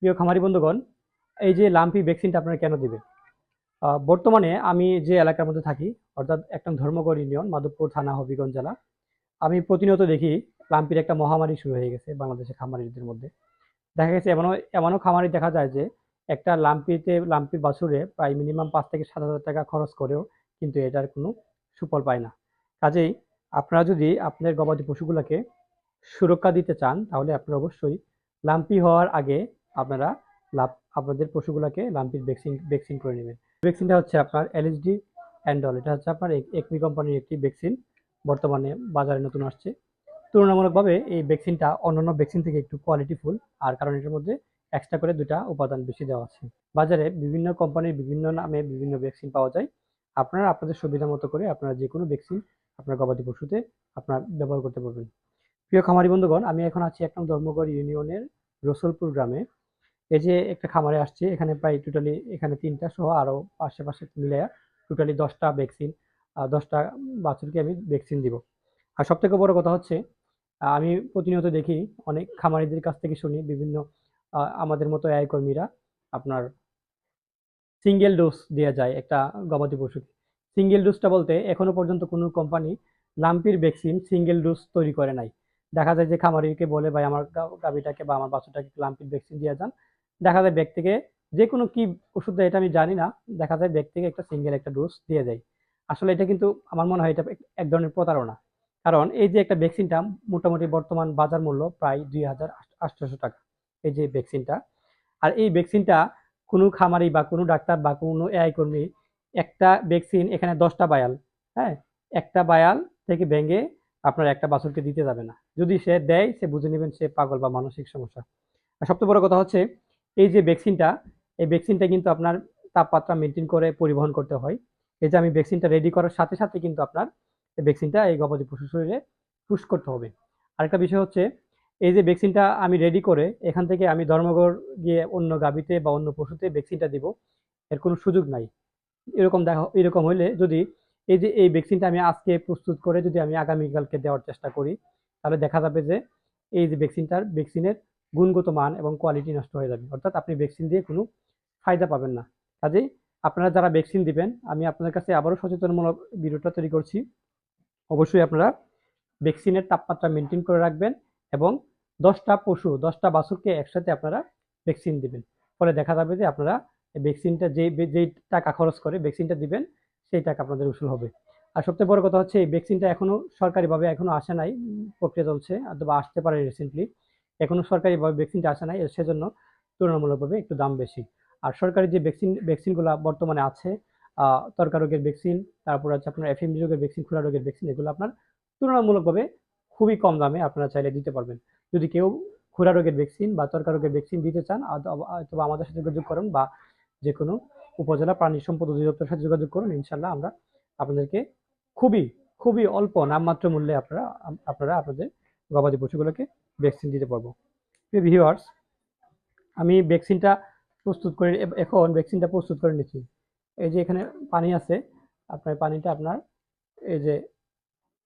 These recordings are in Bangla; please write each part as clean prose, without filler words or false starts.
প্রিয় খামারি বন্ধুগণ, এই যে লাম্পি ভ্যাকসিনটা আপনারা কেন দিবে? বর্তমানে আমি যে এলাকার মধ্যে থাকি, অর্থাৎ একটা ধর্মগড় ইউনিয়ন, মাধবপুর থানা, হবিগঞ্জ জেলা। আমি প্রতিনিয়ত দেখি লাম্পির একটা মহামারী শুরু হয়ে গেছে বাংলাদেশের খামারিদের মধ্যে। দেখা গেছে এমনও এমনও খামারি দেখা যায় যে একটা লাম্পি বাছুরে প্রায় মিনিমাম ৫ থেকে ৭ হাজার টাকা খরচ করেও কিন্তু এটার কোনো সুফল পায় না। কাজেই আপনারা যদি আপনার গবাদি পশুগুলোকে সুরক্ষা দিতে চান, তাহলে আপনারা অবশ্যই লাম্পি হওয়ার আগে আপনারা আপনাদের পশুগুলোকে লাম্পির ভ্যাকসিন করে নেবেন। ভ্যাকসিনটা হচ্ছে আপনার এলএসডি অ্যান্ডল। এটা হচ্ছে আপনার একমি কোম্পানির একটি ভ্যাকসিন, বর্তমানে বাজারে নতুন আসছে। তুলনামূলকভাবে এই ভ্যাকসিনটা অন্যান্য ভ্যাকসিন থেকে একটু কোয়ালিটিফুল, আর কারণ এটার মধ্যে এক্সট্রা করে ২টা উপাদান বেশি দেওয়া আছে। বাজারে বিভিন্ন কোম্পানির বিভিন্ন নামে বিভিন্ন ভ্যাকসিন পাওয়া যায়। আপনারা আপনাদের সুবিধা মতো করে আপনারা যে কোনো ভ্যাকসিন আপনার গবাদি পশুতে আপনার ব্যবহার করতে পারবেন। প্রিয় খামারি বন্ধুগণ, আমি এখন আছি ১ নং ধর্মগড় ইউনিয়নের রসুলপুর গ্রামে। এই যে একটা খামারে আসছি, এখানে প্রায় টোটালি এখানে ৩টা সহ আরো আশেপাশে মিলায়া টোটালি ১০টা ভ্যাকসিন, ১০টা বাছুরকে আমি ভ্যাকসিন দিব। আর সবথেকে বড় কথা হচ্ছে, আমি প্রতিনিয়ত দেখি অনেক খামারিদের কাছ থেকে শুনি বিভিন্ন আমাদের মতো এআই কর্মীরা আপনার সিঙ্গেল ডোজ দেয়া যায় একটা গবাদি পশুকে। সিঙ্গেল ডোজটা বলতে এখনো পর্যন্ত কোনো কোম্পানি লাম্পির ভ্যাকসিন সিঙ্গেল ডোজ তৈরি করে নাই। দেখা যায় যে খামারিকে বলে, ভাই আমার গাভীটাকে বা আমার বাছুরটাকে লাম্পির ভ্যাকসিন দিয়ে যান। দেখা যায় ব্যাগ থেকে যে কোনো কি ওষুধ দেয় এটা আমি জানি না। দেখা যায় ব্যাগ থেকে একটা সিঙ্গেল একটা ডোজ দিয়ে দেয়। আসলে এটা কিন্তু আমার মনে হয় এটা এক ধরনের প্রতারণা। কারণ এই যে একটা ভ্যাকসিনটা মোটামুটি বর্তমান বাজার মূল্য প্রায় ২,৮০০ টাকা। এই যে ভ্যাকসিনটা, আর এই ভ্যাকসিনটা কোনো খামারি বা কোনো ডাক্তার বা কোনো এআই কর্মী একটা ভ্যাকসিন এখানে ১০টা বায়াল, হ্যাঁ? একটা বায়াল থেকে ভেঙে আপনার একটা বাছুরকে দিতে যাবে না। যদি সে দেয়, সে বুঝে নেবেন সে পাগল বা মানসিক সমস্যা। আর সবচেয়ে বড় কথা হচ্ছে, এই যে ভ্যাকসিনটা, এই ভ্যাকসিনটা কিন্তু আপনার তাপমাত্রা মেইনটেইন করে পরিবহন করতে হয়। এই যে আমি ভ্যাকসিনটা রেডি করার সাথে, সাথে কিন্তু আপনার এই ভ্যাকসিনটা এই গবাদি পশুর শরীরে পুশ করতে হবে। আরেকটা বিষয় হচ্ছে, এই যে ভ্যাকসিনটা আমি রেডি করে এখান থেকে আমি ধর্মঘর গিয়ে অন্য গাভীতে বা অন্য পশুতে ভ্যাকসিনটা দিব, এর কোনো সুযোগ নাই। এরকম হইলে যদি এই যে এই ভ্যাকসিনটা আমি আজকে প্রস্তুত করে যদি আমি আগামীকালকে দেওয়ার চেষ্টা করি, তাহলে দেখা যাবে যে এই যে ভ্যাকসিনের গুণগত মান এবং কোয়ালিটি নষ্ট হয়ে যাবে। অর্থাৎ আপনি ভ্যাকসিন দিয়ে কোনো ফায়দা পাবেন না। কাজেই আপনারা যারা ভ্যাকসিন দিবেন, আমি আপনাদের কাছে আবারও সচেতনমূলক ভিডিওটা তৈরি করছি। অবশ্যই আপনারা ভ্যাকসিনের তাপমাত্রা মেনটেন করে রাখবেন এবং ১০টা বাছুরকে একসাথে আপনারা ভ্যাকসিন দিবেন। ফলে দেখা যাবে যে আপনারা ভ্যাকসিনটা যেই টাকা খরচ করে ভ্যাকসিনটা দিবেন, সেই টাকা আপনাদের উসুল হবে। আর সবচেয়ে বড় কথা হচ্ছে, এই ভ্যাকসিনটা এখনো সরকারিভাবে এখনো আসে নাই, প্রক্রিয়া চলছে অথবা আসতে পারে রিসেন্টলি। এখনো সরকারিভাবে ভ্যাকসিনটা আসে নাই, সেজন্য তুলনামূলকভাবে একটু দাম বেশি। আর সরকারি যে ভ্যাকসিনগুলা বর্তমানে আছে, তরকা রোগের ভ্যাকসিন, তারপর হচ্ছে আপনার এফএমডি রোগের ভ্যাকসিন, খুরা রোগের ভ্যাকসিন, এগুলো আপনার তুলনামূলকভাবে খুবই কম দামে আপনারা চাইলে দিতে পারবেন। যদি কেউ খুরা রোগের ভ্যাকসিন বা তরকা রোগের ভ্যাকসিন দিতে চান, অথবা আমাদের সাথে যোগাযোগ করুন বা যে কোনো উপজেলা প্রাণী সম্পদ অধিদপ্তরের সাথে যোগাযোগ করুন। ইনশাল্লাহ আমরা আপনাদেরকে খুবই খুবই অল্প নামমাত্র মূল্যে আপনারা আপনাদের গবাদি পশুগুলোকে ভ্যাকসিন দিতে পারবো। প্রিয় ভিউয়ার্স, আমি ভ্যাকসিনটা এখন ভ্যাকসিনটা প্রস্তুত করে নিচ্ছি। এই যে এখানে পানি আছে, আপনার পানিটা আপনার এই যে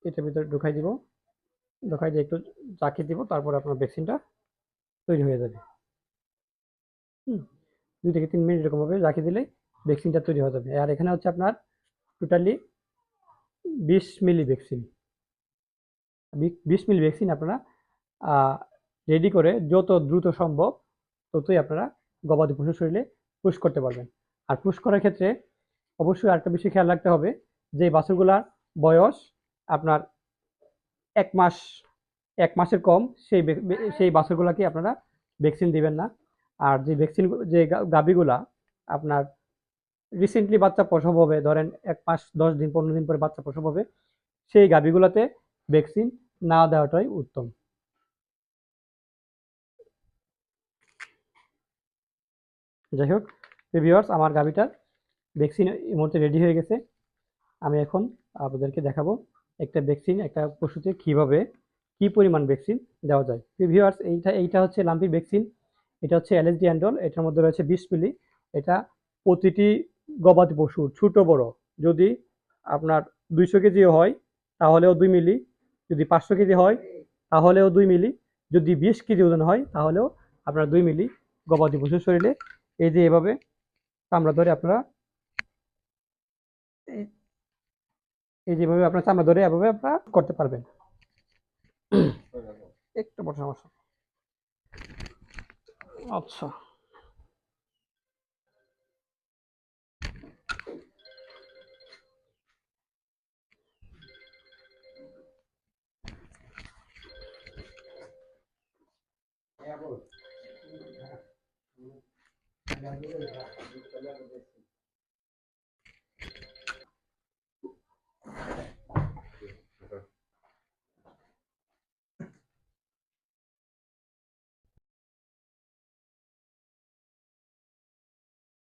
এটার ভিতরে ঢুকাই দিব, ঢুকাই দিয়ে একটু জাঁকিয়ে দিব, তারপর আপনার ভ্যাকসিনটা তৈরি হয়ে যাবে। হুম, ২ থেকে ৩ মিনিট এরকমভাবে জাঁকিয়ে দিলে ভ্যাকসিনটা তৈরি হয়ে যাবে। আর এখানে হচ্ছে আপনার টোটালি ২০ মিলি ভ্যাকসিন। ২০ মিলি ভ্যাকসিন আপনারা রেডি করে যত দ্রুত সম্ভব ততই আপনারা গবাদি পশুর শরীরে পুশ করতে পারবেন। আর পুশ করার ক্ষেত্রে অবশ্যই আরেকটা বিষয় খেয়াল রাখতে হবে, যে বাছুরগুলার বয়স আপনার ১ মাস ১ মাসের কম, সেই বাছুরগুলাকে আপনারা ভ্যাকসিন দিবেন না। আর যে গাভীগুলা আপনার রিসেন্টলি বাচ্চা প্রসব হবে, ধরেন ১ মাস ১০ দিন ১৫ দিন পরে বাচ্চা প্রসব হবে, সেই গাভীগুলাতে ভ্যাকসিন না দেওয়াটাই উত্তম। যাই হোক, ভিউয়ার্স, আমার গাভীটার ভ্যাকসিন এই মুহূর্তে রেডি হয়ে গেছে। আমি এখন আপনাদেরকে দেখাবো একটা পশুতে কি পরিমাণ ভ্যাকসিন দেওয়া যায়। ভিউয়ার্স, এইটা হচ্ছে লাম্পির ভ্যাকসিন। এটা হচ্ছে এলএসডি অ্যান্ডল। এটার মধ্যে রয়েছে ২০ মিলি। এটা প্রতিটি গবাদি পশুর ছোট বড় যদি আপনার ২০০ কেজিও হয় তাহলেও ২ মিলি, যদি ৫০০ কেজি হয় তাহলেও ২ মিলি, যদি ২০ কেজি ওজন হয় তাহলেও আপনার ২ মিলি গবাদি পশুর শরীরে এই যে এভাবে চামড়া ধরে আপনারা এই এই যেভাবে আপনার চামড়া ধরে এভাবে আপনারা করতে পারবেন। একটু বড় সমস্যা। আচ্ছা।